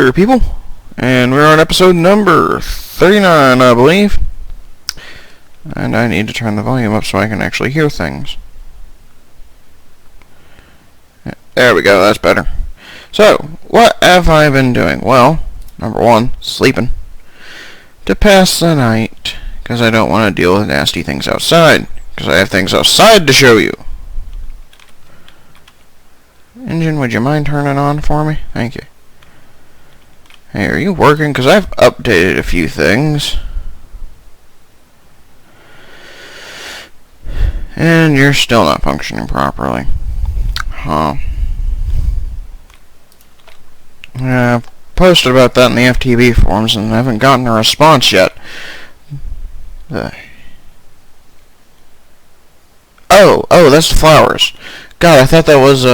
there, people. And we're on episode number 39, I believe. And I need to turn the volume up so I can actually hear things. There we go, that's better. So, what have I been doing? Well, number one, sleeping. To pass the night, because I don't want to deal with nasty things outside. Because I have things outside to show you. Engine, would you mind turning on for me? Thank you. Hey, are you working? Because I've updated a few things. And you're still not functioning properly. Huh. I've posted about that in the FTB forums and I haven't gotten a response yet. Oh, that's the flowers. God, I thought that was,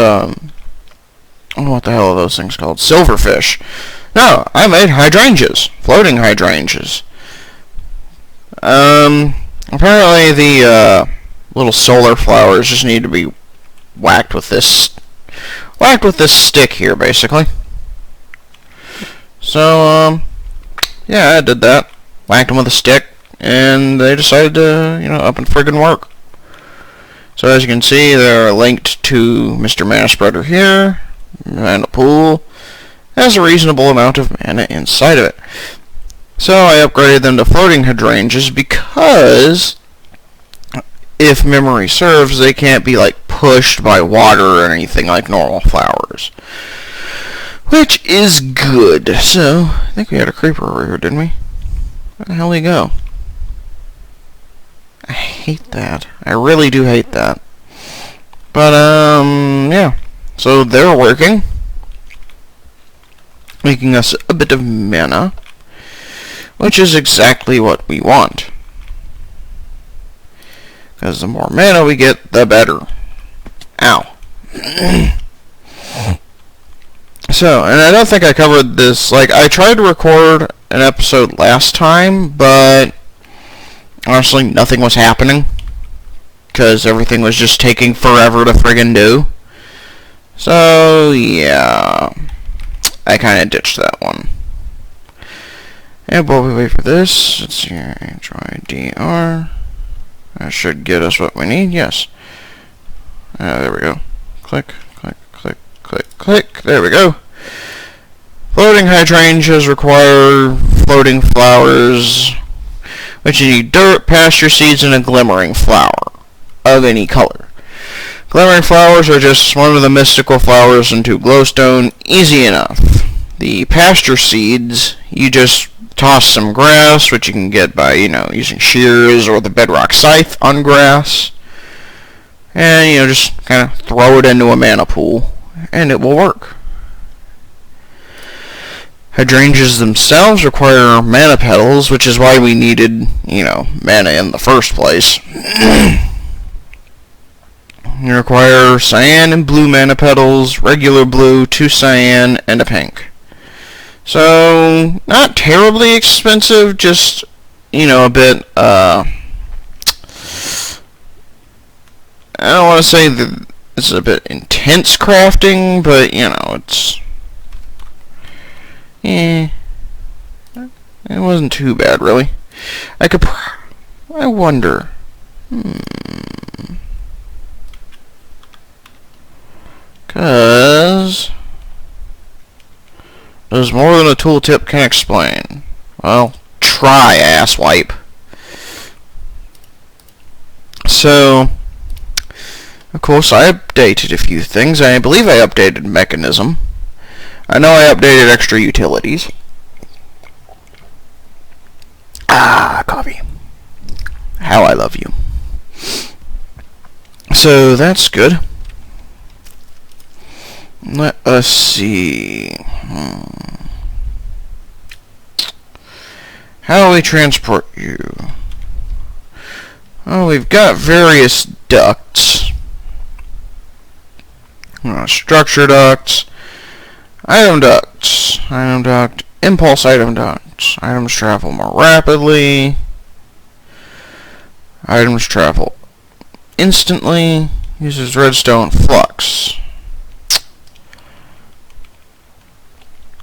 what the hell are those things called? Silverfish. No, I made hydrangeas. Floating hydrangeas. Apparently the, little solar flowers just need to be whacked with this stick here, basically. So, yeah, I did that. Whacked them with a stick, and they decided to, up and friggin' work. So as you can see, they're linked to Mr. Mana Spreader here, and a pool. Has a reasonable amount of mana inside of it. So I upgraded them to floating hydrangeas because, if memory serves, they can't be pushed by water or anything like normal flowers. Which is good. So, I think we had a creeper over here, didn't we? Where the hell did he go? I hate that. I really do hate that. But, yeah. So, they're working. Making us a bit of mana. Which is exactly what we want. Because the more mana we get, the better. Ow. So, and I don't think I covered this. I tried to record an episode last time, but honestly, nothing was happening. Because everything was just taking forever to friggin' do. So, yeah. I kind of ditched that one. And while we wait for this, let's see here. HYDR. That should get us what we need, yes. There we go. Click, click, click, click, click. There we go. Floating hydrangeas require floating flowers, which you need dirt, pasture seeds, and a glimmering flower of any color. Glimmering flowers are just one of the mystical flowers into glowstone. Easy enough. The pasture seeds, you just toss some grass, which you can get by, using shears or the bedrock scythe on grass. And, just kind of throw it into a mana pool, and it will work. Hydrangeas themselves require mana petals, which is why we needed, mana in the first place. You require cyan and blue mana petals, regular blue, 2 cyan, and a pink. So, not terribly expensive, just, a bit, I don't want to say that this is a bit intense crafting, but, it's, it wasn't too bad, really. I wonder, because there's more than a tooltip can explain. Well, try, asswipe. So, of course, I updated a few things. I believe I updated mechanism. I know I updated extra utilities. Coffee. How I love you. So, that's good. Let us see. How do we transport you? Oh, we've got various ducts. Structure ducts. Item ducts. Item duct. Impulse item ducts. Items travel more rapidly. Items travel instantly. Uses redstone flux.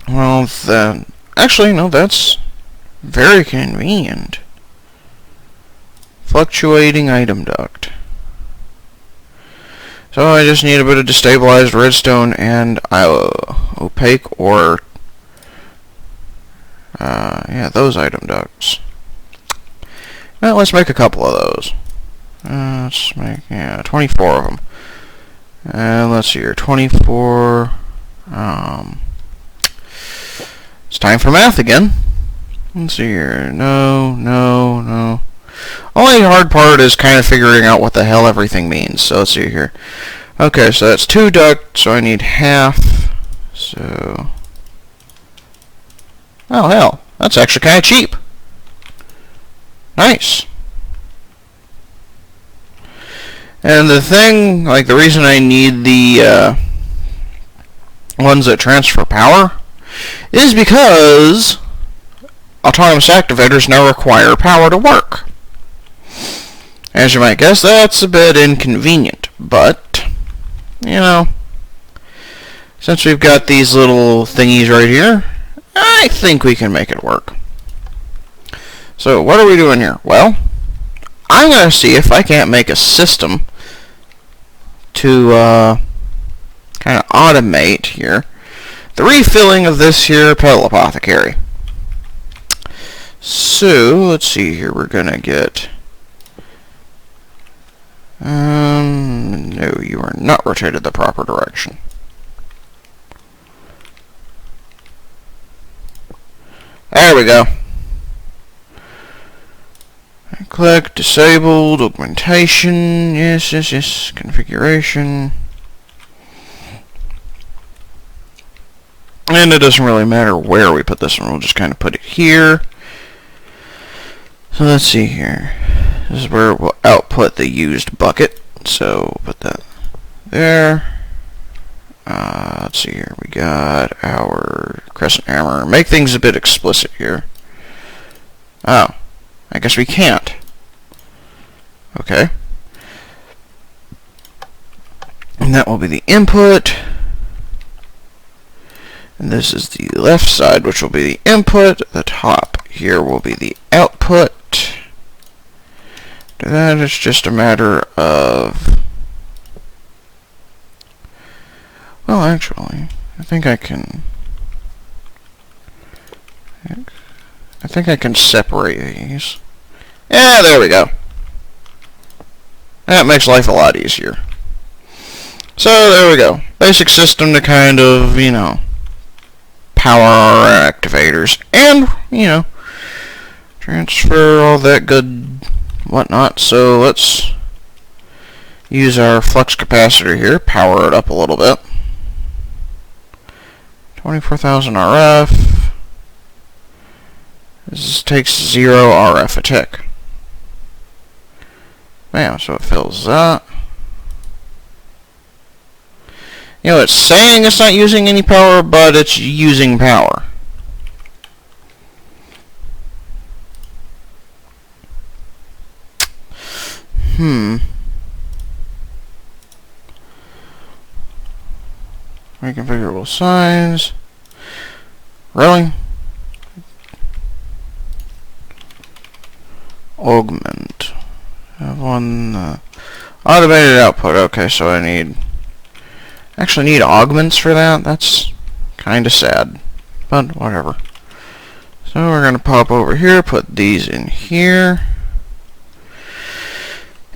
Well, then, actually, no, that's very convenient. Fluctuating item duct. So I just need a bit of destabilized redstone and opaque or yeah, those item ducts. Well, let's make a couple of those. Let's make 24 of them. And let's see here, 24. It's time for math again. Let's see here. No. Only hard part is kind of figuring out what the hell everything means. So let's see here. Okay, so that's 2 duct, so I need half. So, oh hell, that's actually kind of cheap. Nice. And the thing, like the reason I need the ones that transfer power is because Autonomous Activators now require power to work. As you might guess, that's a bit inconvenient, but, you know, since we've got these little thingies right here, I think we can make it work. So, what are we doing here? Well, I'm going to see if I can't make a system to kind of automate here the refilling of this here petal apothecary. So, let's see here, we're going to get... no, you are not rotated the proper direction. There we go. Click disabled, augmentation, yes, configuration. And it doesn't really matter where we put this one, we'll just kind of put it here. So let's see here. This is where we'll output the used bucket. So put that there. Let's see here. We got our crescent hammer. Make things a bit explicit here. Oh, I guess we can't. Okay. And that will be the input. And this is the left side, which will be the input. The top here will be the output. That is just a matter of... Well, actually, I think I can separate these. Yeah, there we go. That makes life a lot easier. So, there we go. Basic system to kind of, you know, power our activators and, you know, transfer all that good whatnot. So let's use our flux capacitor here, power it up a little bit. 24,000 RF. This takes 0 RF a tick. Bam, so it fills that. You know, it's saying it's not using any power, but it's using power. Reconfigurable signs. Really? Augment. Have one automated output. Okay, so I need augments for that. That's kind of sad, but whatever. So we're gonna pop over here, put these in here,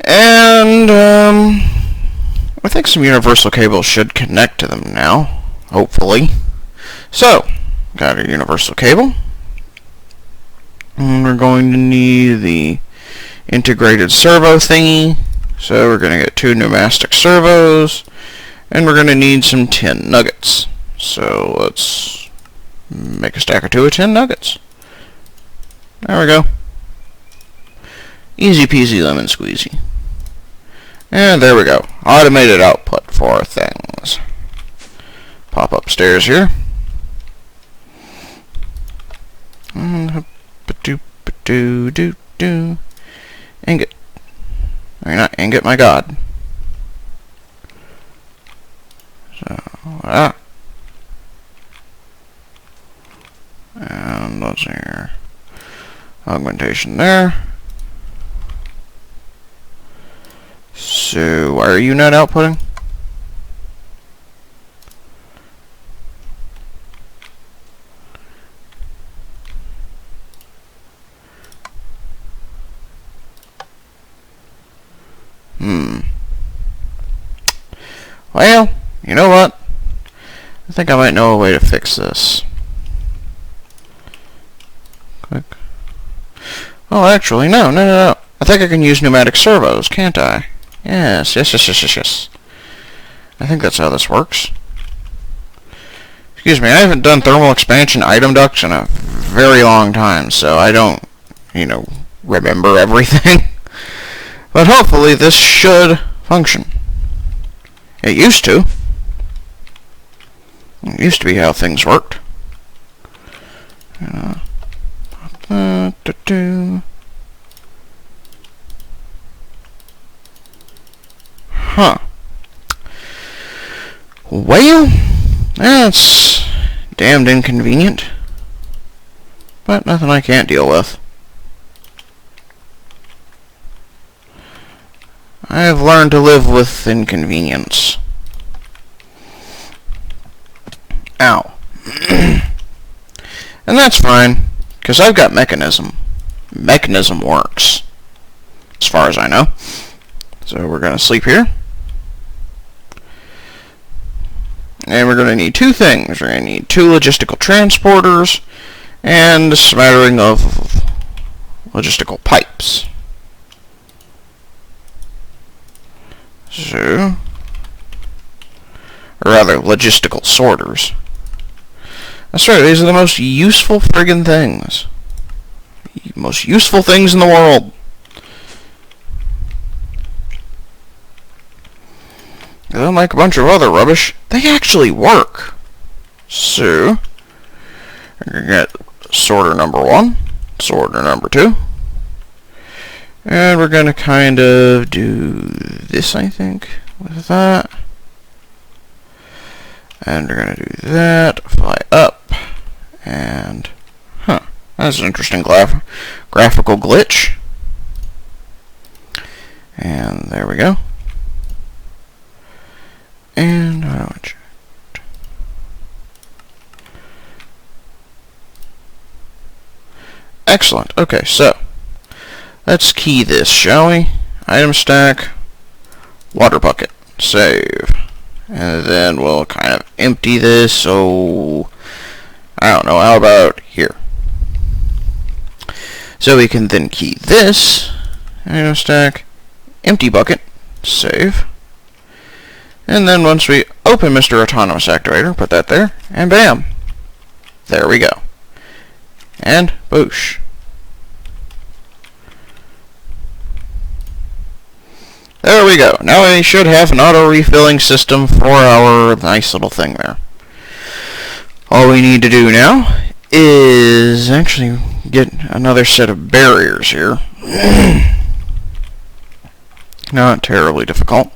and I think some universal cables should connect to them now, hopefully. So, got our universal cable. And we're going to need the integrated servo thingy. So we're going to get 2 pneumatic servos. And we're going to need some tin nuggets. So let's make a stack or 2 of tin nuggets. There we go. Easy peasy lemon squeezy. And there we go. Automated output for things. Pop upstairs here. Ingot. Or not ingot, my god. So, And let's see here. Augmentation there. So, why are you not outputting? Well, you know what? I think I might know a way to fix this. Click. Oh, actually, no. I think I can use pneumatic servos, can't I? Yes. I think that's how this works. Excuse me, I haven't done thermal expansion item ducts in a very long time, so I don't, remember everything. But hopefully this should function. It used to. It used to be how things worked. Huh. Well, that's damned inconvenient. But nothing I can't deal with. I have learned to live with inconvenience. Ow. And that's fine, because I've got mechanism. Mechanism works, as far as I know. So we're going to sleep here. And we're going to need two things. We're going to need 2 logistical transporters and a smattering of logistical pipes. So, or rather, logistical sorters. That's right, these are the most useful friggin' things. Most useful things in the world. Unlike a bunch of other rubbish, they actually work. So, we're going to get sorter number 1, sorter number 2. And we're going to kind of do this, I think, with that. And we're going to do that, fly up, and, that's an interesting graphical glitch. And there we go. And, excellent. Okay, so let's key this, shall we? Item stack, water bucket, save. And then we'll kind of empty this, so I don't know, how about here? So we can then key this, item stack, empty bucket, save. And then once we open Mr. Autonomous Activator, put that there, and bam! There we go. And boosh. There we go. Now we should have an auto-refilling system for our nice little thing there. All we need to do now is actually get another set of barriers here. Not terribly difficult.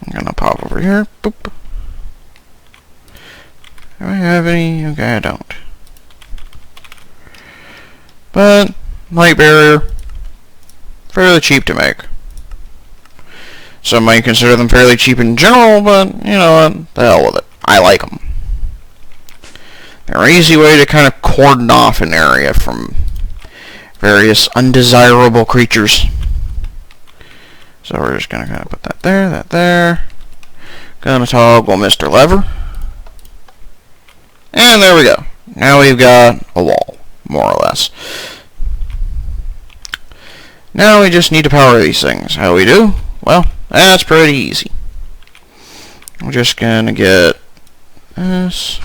I'm gonna pop over here. Boop. Do I have any? Okay, I don't. But light barrier, fairly cheap to make. Some might consider them fairly cheap in general, but you know what? The hell with it. I like them. They're an easy way to kind of cordon off an area from various undesirable creatures. So we're just going to kind of put that there. Gonna toggle Mr. Lever. And there we go. Now we've got a wall, more or less. Now we just need to power these things. How do we do? Well, that's pretty easy. We're just going to get this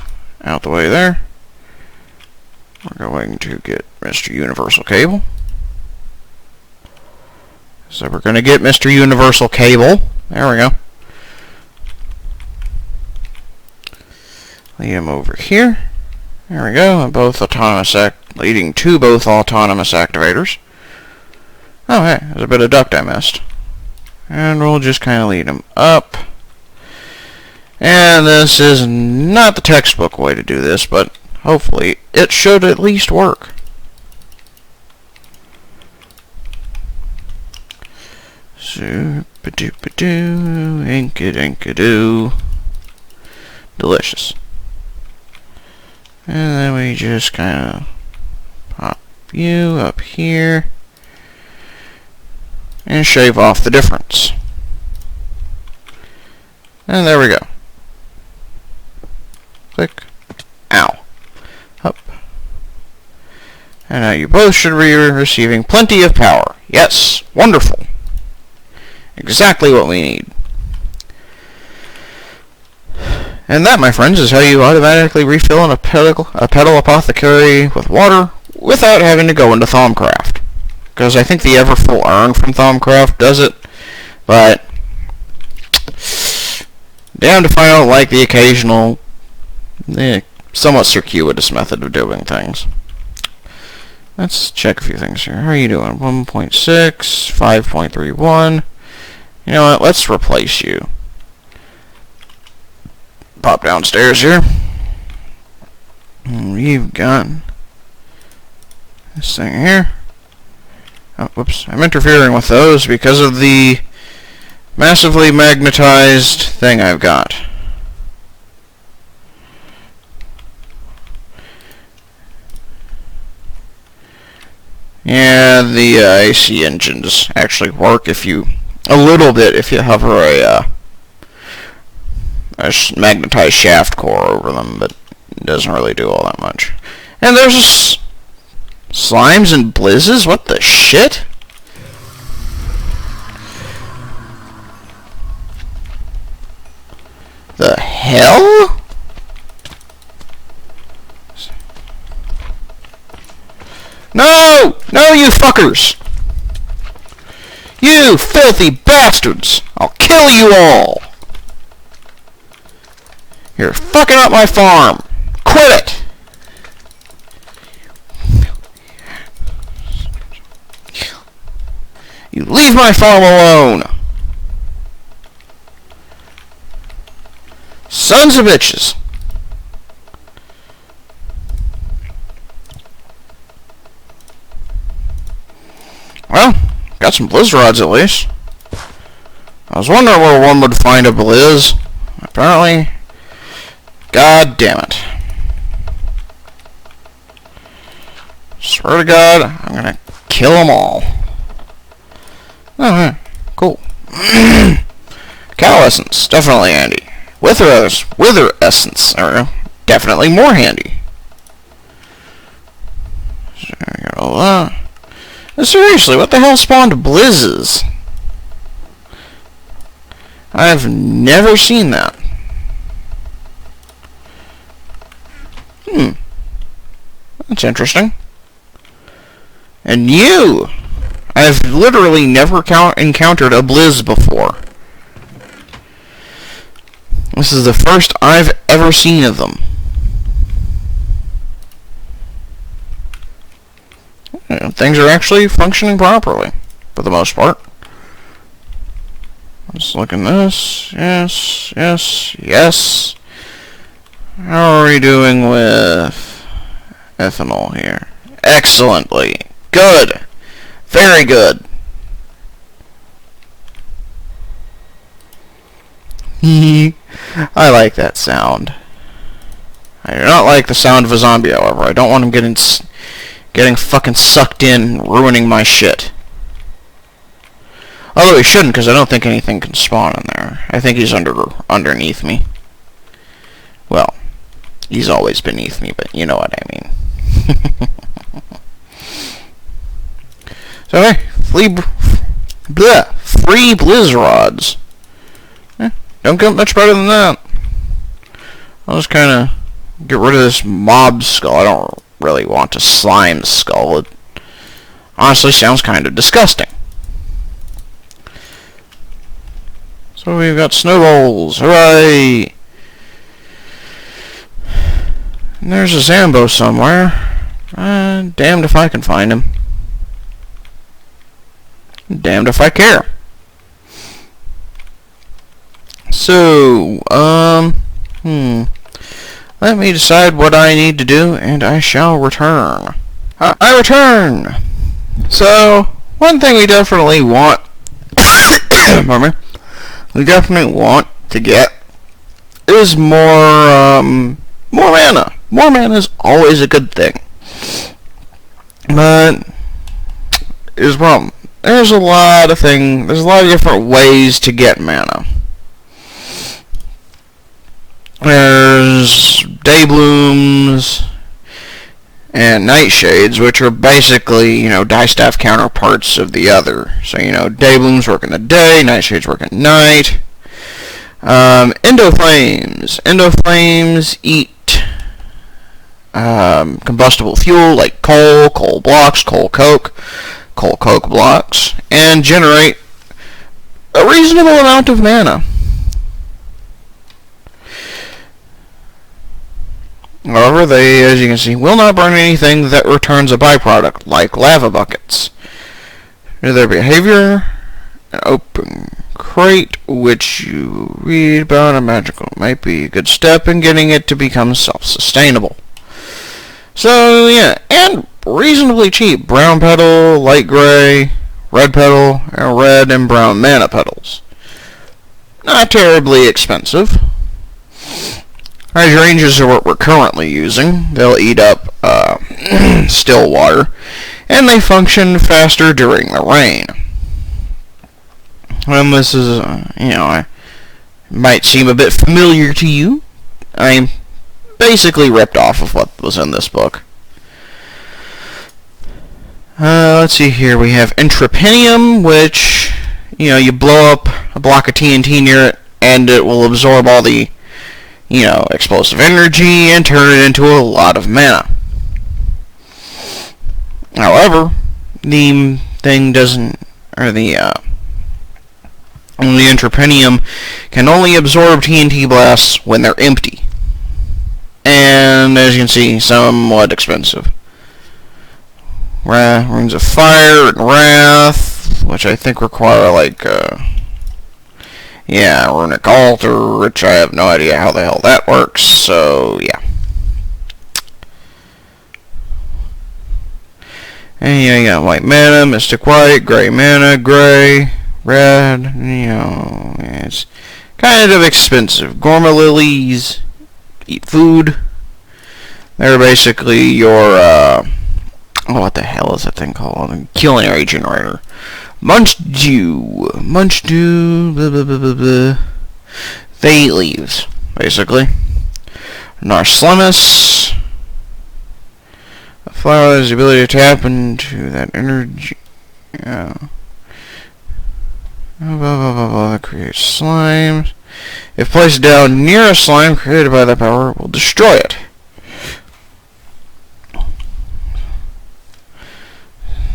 out the way there. We're going to get Mr. Universal Cable. So we're going to get Mr. Universal Cable. There we go. Lead him over here. There we go. And both leading to both autonomous activators. Oh, hey, there's a bit of duct I missed. And we'll just kind of lead him up. And this is not the textbook way to do this, but hopefully, it should at least work. Super-duper-doo, inka-dinka-doo. Delicious. And then we just kind of pop you up here and shave off the difference. And there we go. Click. Ow. Up. And now you both should be receiving plenty of power. Yes. Wonderful. Exactly what we need. And that, my friends, is how you automatically refill a petal apothecary with water without having to go into Thaumcraft. Because I think the Everfull Urn from Thaumcraft does it, but damned if I don't like the occasional, somewhat circuitous method of doing things. Let's check a few things here. How are you doing? 1.6, 5.31. You know what? Let's replace you. Pop downstairs here. We've got this thing here. Oh, whoops. I'm interfering with those because of the massively magnetized thing I've got. Yeah, the AC engines actually work if you hover a magnetized shaft core over them, but it doesn't really do all that much. And there's slimes and blizzes? What the shit? The hell? No! No, you fuckers! You filthy bastards! I'll kill you all! You're fucking up my farm! Quit it! You leave my farm alone! Sons of bitches! Well, got some blizz rods at least. I was wondering where one would find a blizz. Apparently, god damn it. Swear to God, I'm gonna kill them all. Oh, cool. Cow essence, definitely handy. Wither essence, definitely more handy. So I got all that. Seriously, what the hell spawned blizzes? I've never seen that. That's interesting. And you! I've literally never encountered a blizz before. This is the first I've ever seen of them. Things are actually functioning properly, for the most part. Let's look in this. Yes, yes, yes. How are we doing with ethanol here? Excellently. Good. Very good. I like that sound. I do not like the sound of a zombie, however. I don't want him getting fucking sucked in, ruining my shit. Although he shouldn't, because I don't think anything can spawn in there. I think he's underneath me. Well, he's always beneath me, but you know what I mean. So, hey, free blizz rods. Don't get much better than that. I'll just kind of get rid of this mob skull. I don't really want a slime skull. It honestly sounds kind of disgusting. So we've got snowballs. Hooray! And there's a Zambo somewhere. Damned if I can find him. Damned if I care. So, let's Let me decide what I need to do, and I shall return. I return! So, one thing we definitely want... pardon me. We definitely want to get is more mana. More mana is always a good thing. But here's a problem. There's a lot of different ways to get mana. There's day blooms and nightshades, which are basically, distaff counterparts of the other. So, day blooms work in the day, nightshades work at night. Endoflames. Endoflames eat combustible fuel like coal blocks, coal coke blocks, and generate a reasonable amount of mana. However, they, as you can see, will not burn anything that returns a byproduct, like lava buckets. Their behavior: an open crate, which you read about, might be a good step in getting it to become self-sustainable. So, yeah, and reasonably cheap. Brown petal, light gray, red petal, and red and brown mana petals. Not terribly expensive. Hydrangeas are what we're currently using. They'll eat up still water, and they function faster during the rain. And this is, might seem a bit familiar to you. I'm basically ripped off of what was in this book. Let's see here. We have Entrepinium, which, you blow up a block of TNT near it, and it will absorb all the, explosive energy and turn it into a lot of mana. However, the thing doesn't, or the Entrepinium can only absorb TNT blasts when they're empty. And, as you can see, somewhat expensive. Runes of Fire and Wrath, which I think require, Runic Altar, which I have no idea how the hell that works, so, yeah. And, you got white mana, mystic white, gray mana, gray, red, it's kind of expensive. Gorma lilies eat food. They're basically your, what the hell is that thing called? A culinary generator. Munchdew, blah, blah, blah, blah, blah. They eat leaves, basically. Narslemus. A flower has the ability to tap into that energy. Blah, blah, blah, blah, creates slimes. If placed down near a slime created by that power, it will destroy it.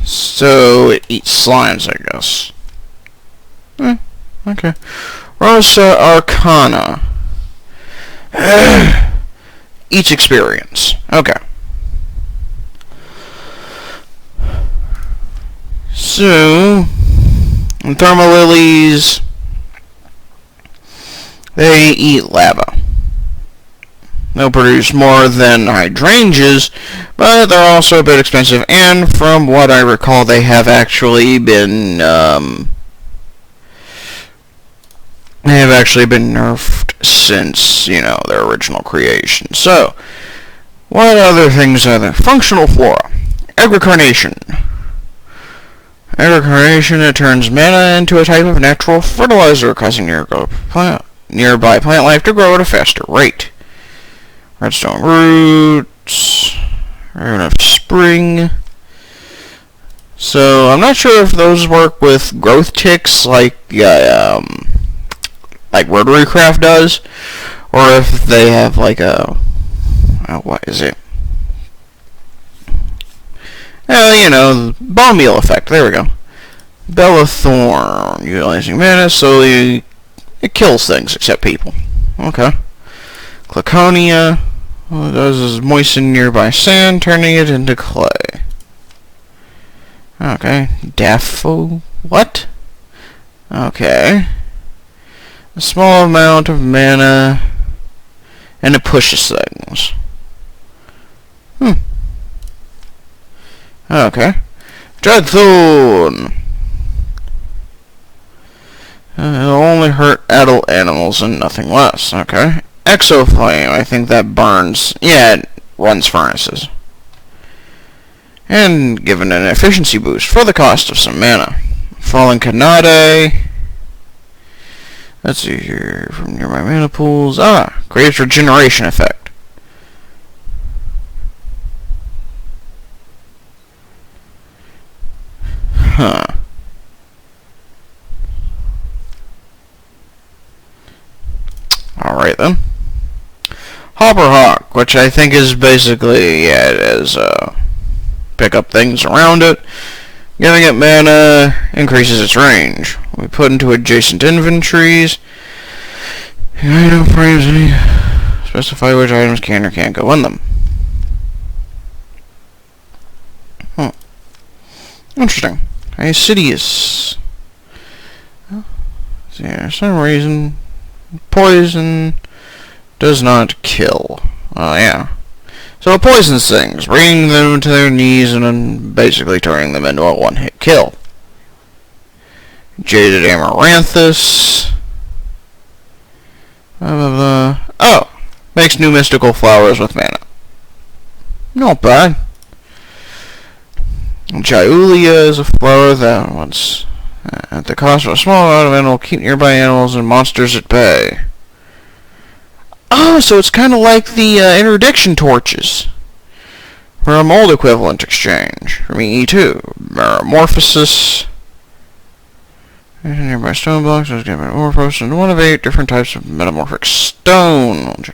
So it eats slimes, I guess. Okay. Rosa Arcana. Each experience. Okay. So, thermal lilies, they eat lava. They'll produce more than hydrangeas, but they're also a bit expensive, and from what I recall, they have actually been, nerfed since, their original creation. So, what other things are there? Functional flora. Agricarnation. Agricarnation, it turns mana into a type of natural fertilizer, causing nearby plant life to grow at a faster rate. Redstone roots, Rune of Spring. So I'm not sure if those work with growth ticks like Rotary Craft does, or if they have what is it? Bone meal effect. There we go. Bellathorn, utilizing mana, so it kills things except people. Okay. Claconia. All it does is moisten nearby sand, turning it into clay. Okay. Daffo. What? Okay. A small amount of mana and it pushes things. Okay. Dread Thorn. It'll only hurt adult animals and nothing less. Okay. Exoflame. I think that burns. Yeah, it runs furnaces. And given an efficiency boost for the cost of some mana. Falling Kanade. Let's see here. From nearby mana pools. Creates regeneration effect. Huh. Alright then. Hopper Hawk, which I think is basically, yeah, it is, pick up things around it. Giving it mana increases its range. We put into adjacent inventories. Item frames specify which items can or can't go in them. Interesting. Acidius. Yeah, for some reason, poison does not kill. Oh, yeah. So it poisons things, bringing them to their knees and then basically turning them into a one-hit kill. Jaded Amaranthus. Oh! Makes new mystical flowers with mana. Not bad. Gyulia is a flower that, once at the cost of a small amount of mana, will keep nearby animals and monsters at bay. Oh, so it's kind of like the interdiction torches. For a mold equivalent exchange. From E2. Metamorphosis. Nearby stone blocks is given metamorphosis into one of 8 different types of metamorphic stone.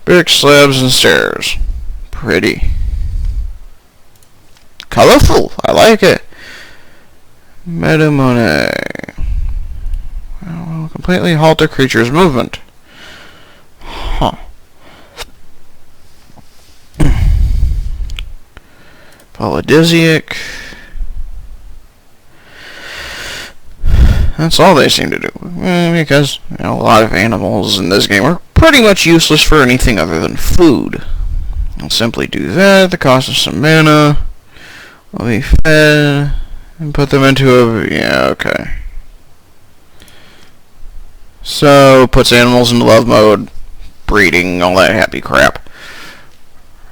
Brick slabs and stairs. Pretty. Colorful. I like it. Metamone. Will completely halt a creature's movement. Huh. Polydisiac. That's all they seem to do. Because a lot of animals in this game are pretty much useless for anything other than food. I'll simply do that. The cost of some mana will be fed and put them into a... Yeah, okay. So, puts animals into love mode, breeding, all that happy crap.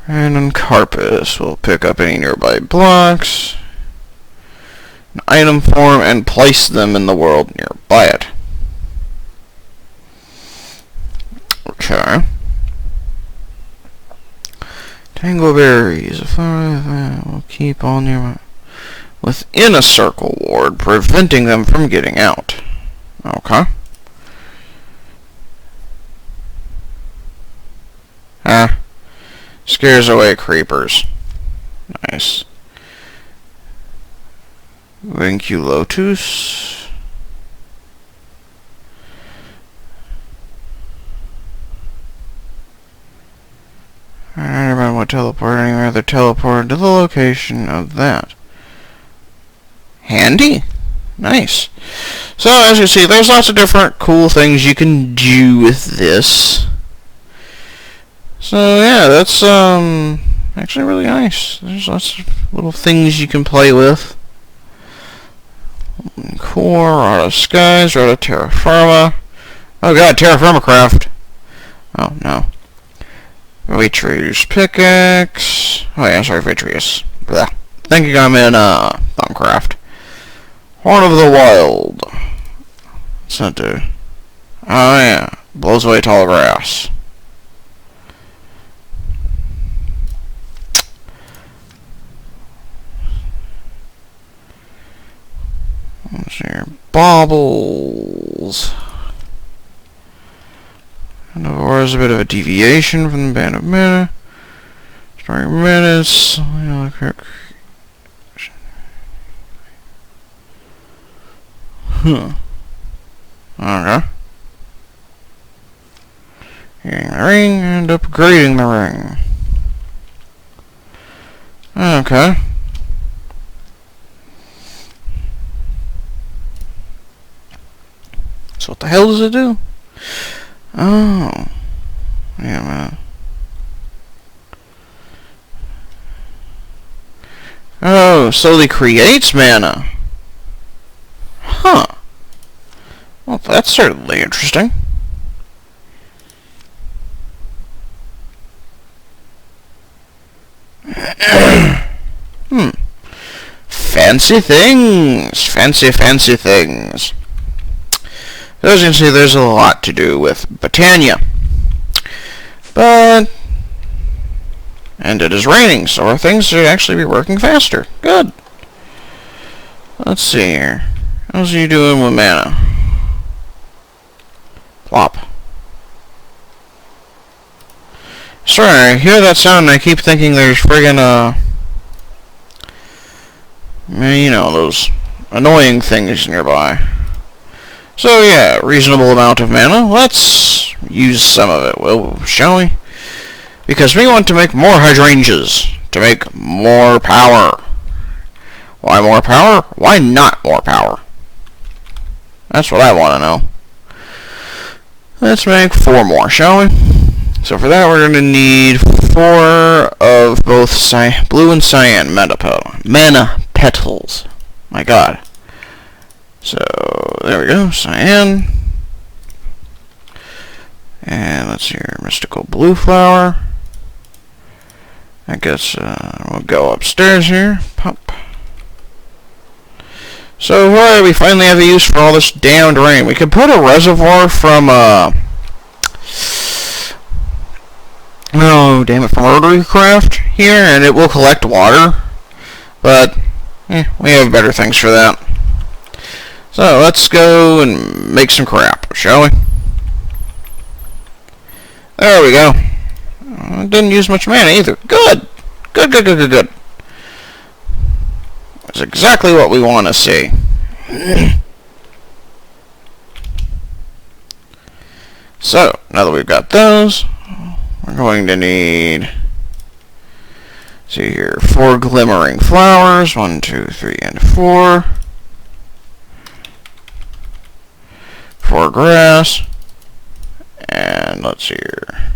And then Carpus will pick up any nearby blocks, an item form, and place them in the world nearby it. Okay. Tangleberries, a flower that will keep all nearby within a circle ward, preventing them from getting out. Okay. Scares away creepers. Nice. Vinculotus. Everyone would teleport anywhere. They're teleported to the location of that. Handy. Nice. So, as you see, there's lots of different cool things you can do with this. So, yeah, that's, actually really nice. There's lots of little things you can play with. Core, Rod of Skies, Rod of Terra Firma. Oh god, Terra Firma Craft. Oh, no. Vitreous Pickaxe. Oh, yeah, sorry, Vitreous. Blah. Thinking I'm in, Thumbcraft. Horn of the Wild. What's that do? Oh, yeah. Blows away tall grass. Let's see here. Baubles. And there's a bit of a deviation from the band of mana. Starting minutes. Okay. Getting the ring and upgrading the ring. Okay. So what the hell does it do? Oh. Yeah, man. Oh, slowly creates mana. Huh. Well, that's certainly interesting. Fancy things. Fancy things. As you can see, there's a lot to do with Botania. But... And it is raining, so our things should actually be working faster. Good. Let's see here. How's you doing with mana? Plop. Sorry, I hear that sound and I keep thinking there's friggin', you know, those annoying things nearby. So yeah, reasonable amount of mana. Let's use some of it, shall we? Because we want to make more hydrangeas, to make more power. Why more power? Why not more power? That's what I want to know. Let's make 4 more, shall we? So for that, we're going to need 4 of both blue and cyan mana petals. My god. So, there we go, cyan. And let's see here, mystical blue flower. I guess we'll go upstairs here. Pop. So, hooray, we finally have a use for all this damned rain. We could put a reservoir from, oh, damn it, from Rotary-Craft here, and it will collect water. But, we have better things for that. So, let's go and make some crap, shall we? There we go. Didn't use much mana either. Good. Good. That's exactly what we want to see. So, now that we've got those, we're going to need, see here, 4 glimmering flowers. 1, 2, 3, and 4. 4 grass. And let's see here.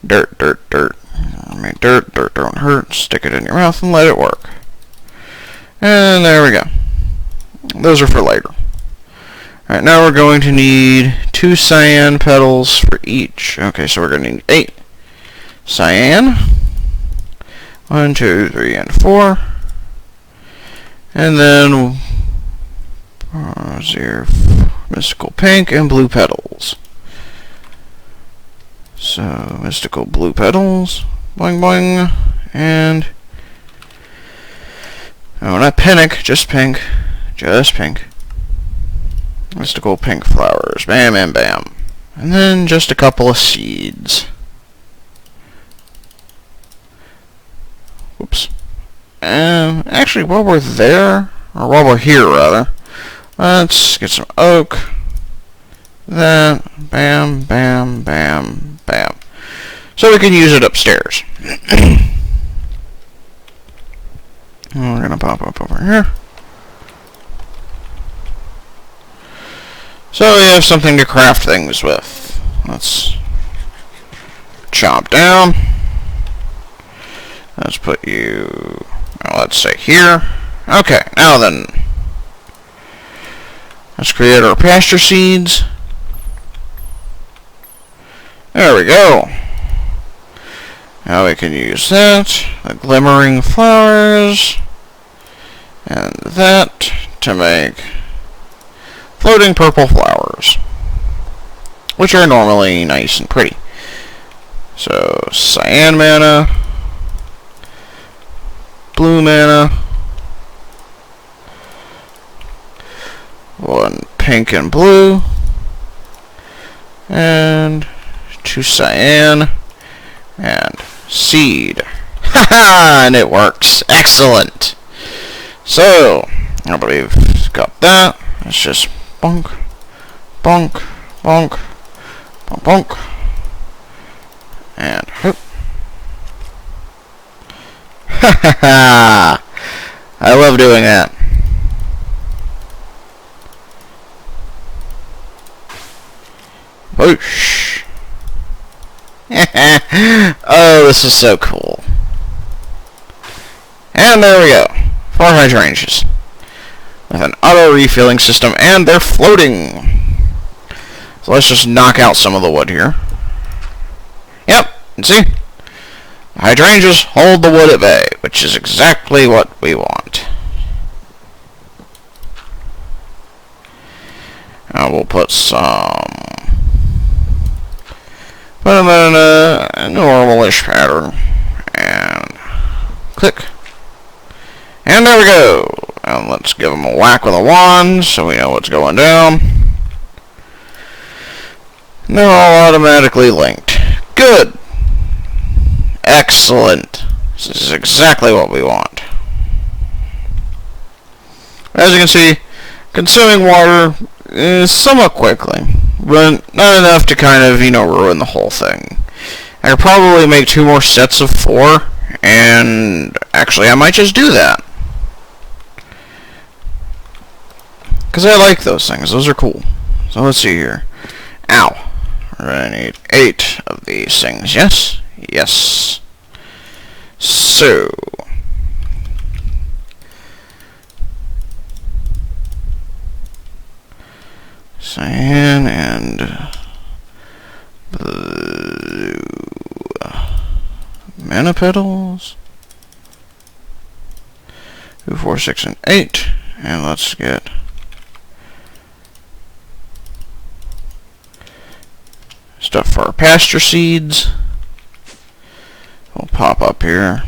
Dirt. I mean, dirt don't hurt. Stick it in your mouth and let it work. And there we go. Those are for later. Alright, now we're going to need 2 cyan petals for each. Okay, so we're going to need 8 cyan. 1, 2, 3, and 4. And then, let's see here, mystical pink and blue petals. So, mystical blue petals, boing boing, and, oh, not panic, just pink, mystical pink flowers, bam, and then just a couple of seeds. Whoops. Actually, while we're there, or while we're here, rather, let's get some oak, that, bam. So we can use it upstairs. We're going to pop up over here. So we have something to craft things with. Let's chop down. Let's put you, well, let's say here. Okay, now then. Let's create our pasture seeds. There we go. Now we can use that, the glimmering flowers, and that to make floating purple flowers, which are normally nice and pretty. So, cyan mana, blue mana, 1 pink and blue, and 2 cyan, and seed. Haha, and it works. Excellent. So, now that we've got that, let's just bonk, and hoop. Haha, I love doing that. Oh, this is so cool. And there we go. 4 hydrangeas. With an auto-refilling system, and they're floating. So let's just knock out some of the wood here. Yep, and see? The hydrangeas hold the wood at bay, which is exactly what we want. Now we'll put them in a normal-ish pattern, and click. And there we go. And let's give them a whack with a wand so we know what's going down. And they're all automatically linked. Good. Excellent. This is exactly what we want. As you can see, consuming water is somewhat quickly, but not enough to kind of, ruin the whole thing. I could probably make 2 more sets of 4, and actually I might just do that. Because I like those things. Those are cool. So let's see here. Ow. We're going to need 8 of these things. Yes? Yes. So. Cyan and blue. Mana petals. 2, 4, 6, and 8. And let's get stuff for our pasture seeds. We'll pop up here.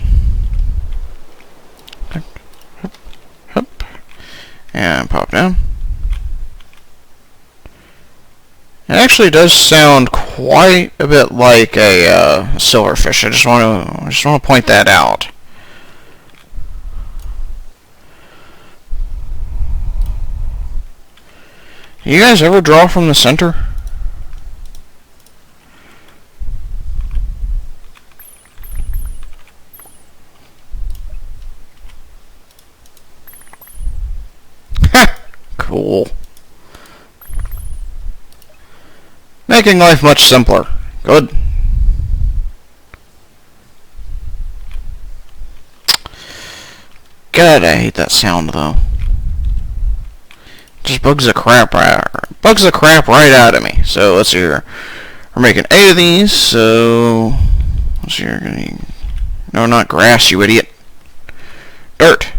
And pop down. It actually does sound quite a bit like a silverfish. I just want to point that out. You guys ever draw from the center? Cool. Making life much simpler. Good. God, I hate that sound though. Just bugs the crap right out of me. So let's see here. We're making 8 of these. So let's see here. No, not grass, you idiot. Dirt.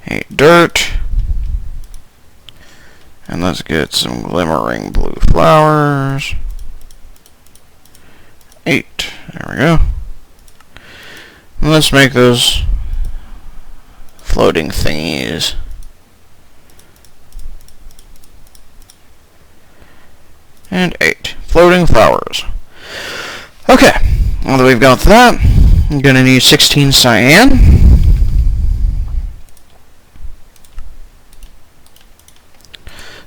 8 dirt. And let's get some glimmering blue flowers. 8. There we go. And let's make those floating thingies. And 8. Floating flowers. Okay. Now that we've got that, I'm going to need 16 cyan.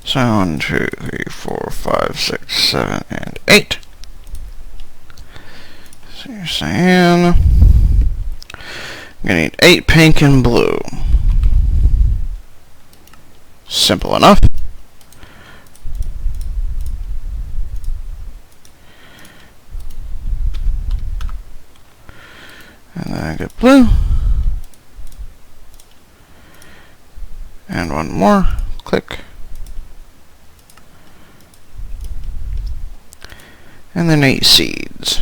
So 1, 2, 3, 4, 5, 6, 7, and 8. So you're cyan. I'm gonna need 8 pink and blue. Simple enough. And then I get blue. And 1 more. Click. And then 8 seeds.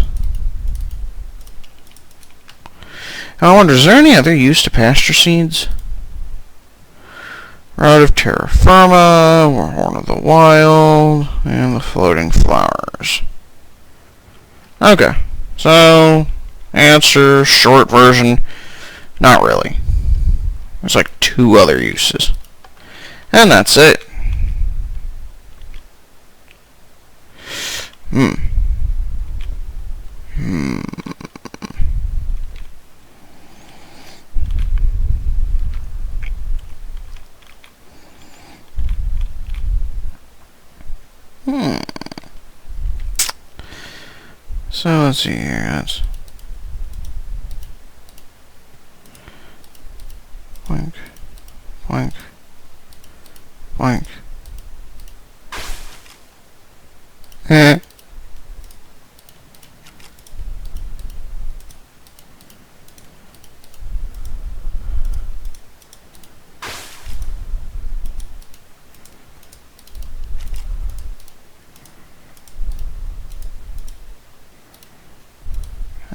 I wonder, is there any other use to pasture seeds? Rod of Terra Firma, Horn of the Wild, and the floating flowers. Okay, so answer, short version, not really. There's like 2 other uses. And that's it. So let's see here. That's boink, boink, boink.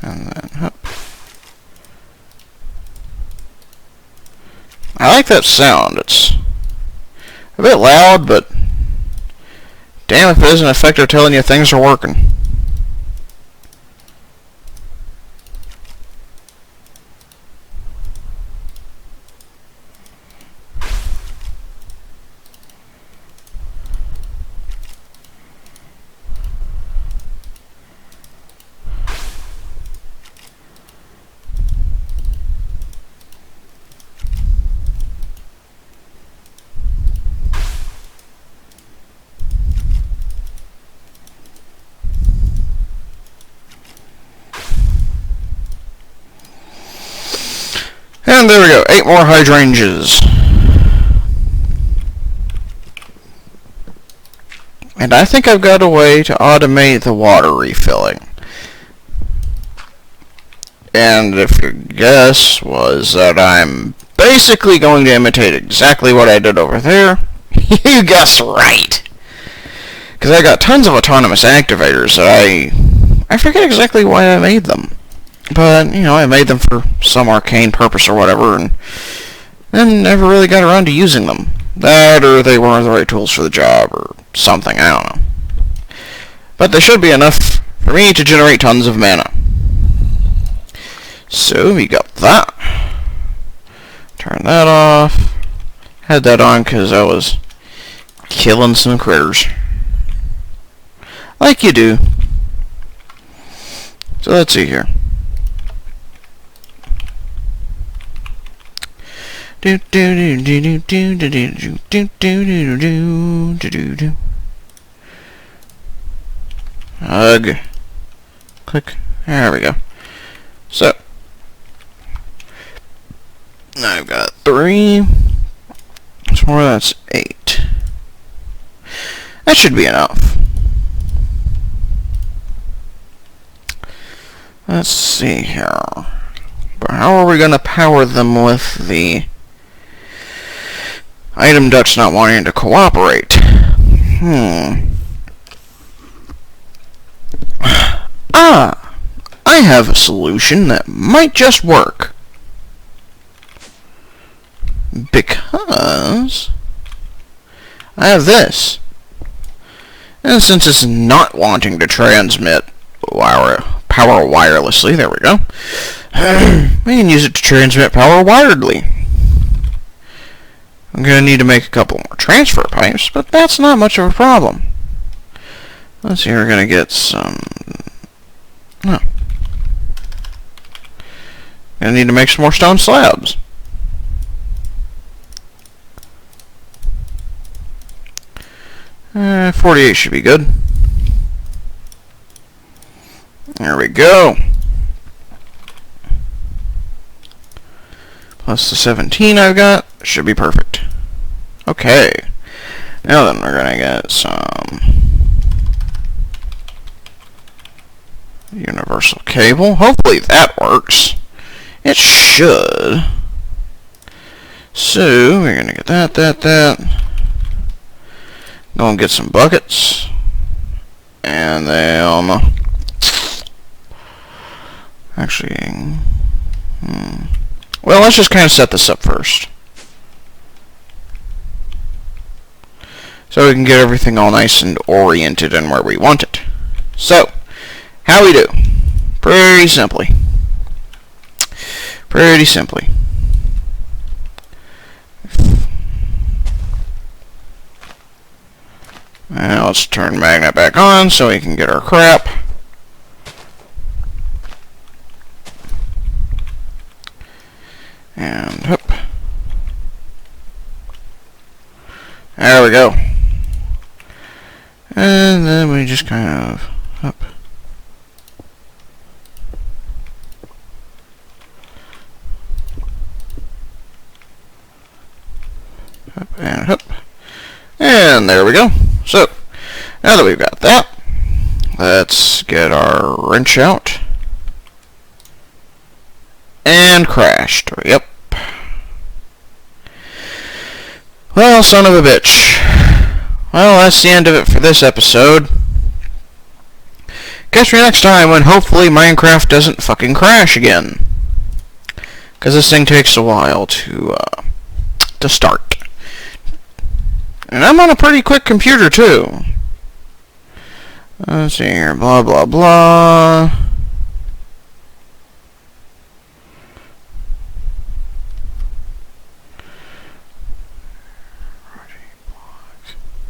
And then up. I like that sound. It's a bit loud, but damn if it isn't effective telling you things are working. And there we go, 8 more hydrangeas. And I think I've got a way to automate the water refilling. And if your guess was that I'm basically going to imitate exactly what I did over there, you guessed right. Because I got tons of autonomous activators that I forget exactly why I made them. But, you know, I made them for some arcane purpose or whatever, and then never really got around to using them. That, or they weren't the right tools for the job, or something, I don't know. But they should be enough for me to generate tons of mana. So, we got that. Turn that off. Had that on because I was killing some critters. Like you do. So, let's see here. Hug. Click. There we go. So, now I've got 3. So more, that's 8. That should be enough. Let's see here. But how are we going to power them with the item ducts not wanting to cooperate? I have a solution that might just work. Because I have this. And since it's not wanting to transmit power wirelessly, there we go, we can use it to transmit power wiredly. I'm going to need to make a couple more transfer pipes, but that's not much of a problem. Let's see, we're going to get some... No. Going to need to make some more stone slabs. Uh, 48 should be good. There we go. Plus the 17 I've got. Should be perfect. Okay. Now then, we're going to get some universal cable. Hopefully that works. It should. So, we're going to get that. Go and get some buckets. And then... Actually... Well, let's just kind of set this up first. So we can get everything all nice and oriented and where we want it. So, how we do? Pretty simply. Now let's turn magnet back on so we can get our crap. And up. There we go. And then we just kind of up. Up and up. And there we go. So, now that we've got that, let's get our wrench out. And crashed. Yep. Well, son of a bitch. Well, that's the end of it for this episode. catch me next time when hopefully Minecraft doesn't fucking crash again. Because this thing takes a while to start. And I'm on a pretty quick computer, too. Let's see here, blah, blah, blah.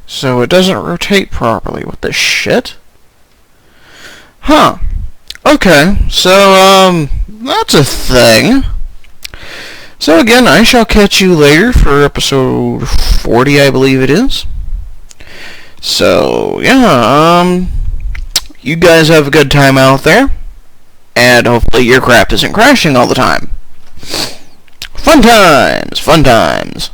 So it doesn't rotate properly. What the shit? Huh. Okay, so, that's a thing. So again, I shall catch you later for episode 40, I believe it is. So, yeah, you guys have a good time out there. And hopefully your crap isn't crashing all the time. Fun times, fun times.